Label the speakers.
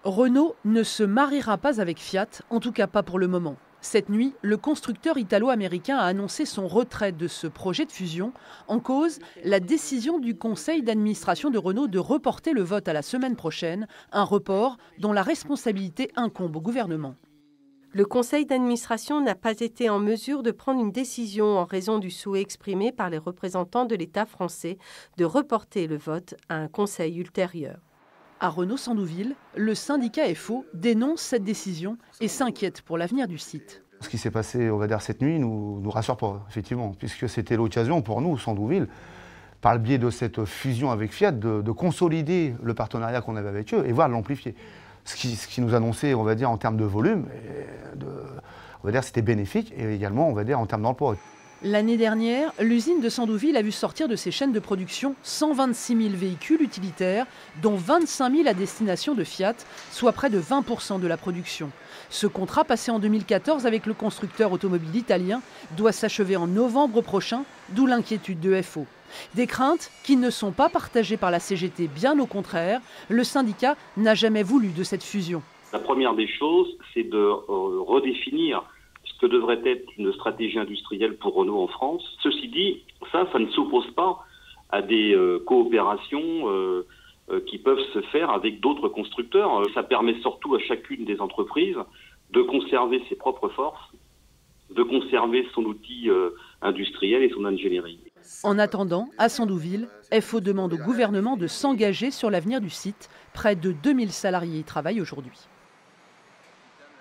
Speaker 1: Renault ne se mariera pas avec Fiat, en tout cas pas pour le moment. Cette nuit, le constructeur italo-américain a annoncé son retrait de ce projet de fusion. En cause, la décision du conseil d'administration de Renault de reporter le vote à la semaine prochaine, un report dont la responsabilité incombe au gouvernement.
Speaker 2: Le conseil d'administration n'a pas été en mesure de prendre une décision en raison du souhait exprimé par les représentants de l'État français de reporter le vote à un conseil ultérieur.
Speaker 1: À Renault-Sandouville, le syndicat FO dénonce cette décision et s'inquiète pour l'avenir du site.
Speaker 3: Ce qui s'est passé, on va dire, cette nuit nous rassure pas, effectivement, puisque c'était l'occasion pour nous, Sandouville, par le biais de cette fusion avec Fiat, de consolider le partenariat qu'on avait avec eux et voire l'amplifier. Ce qui nous annonçait, on va dire, en termes de volume, on va dire, c'était bénéfique et également, on va dire, en termes d'emploi.
Speaker 1: L'année dernière, l'usine de Sandouville a vu sortir de ses chaînes de production 126 000 véhicules utilitaires, dont 25 000 à destination de Fiat, soit près de 20% de la production. Ce contrat, passé en 2014 avec le constructeur automobile italien, doit s'achever en novembre prochain, d'où l'inquiétude de FO. Des craintes qui ne sont pas partagées par la CGT, bien au contraire. Le syndicat n'a jamais voulu de cette fusion.
Speaker 4: La première des choses, c'est de redéfinir ce que devrait être une stratégie industrielle pour Renault en France. Ceci dit, ça ne s'oppose pas à des coopérations qui peuvent se faire avec d'autres constructeurs. Ça permet surtout à chacune des entreprises de conserver ses propres forces, de conserver son outil industriel et son ingénierie.
Speaker 1: En attendant, à Sandouville, FO demande au gouvernement de s'engager sur l'avenir du site. Près de 2000 salariés y travaillent aujourd'hui.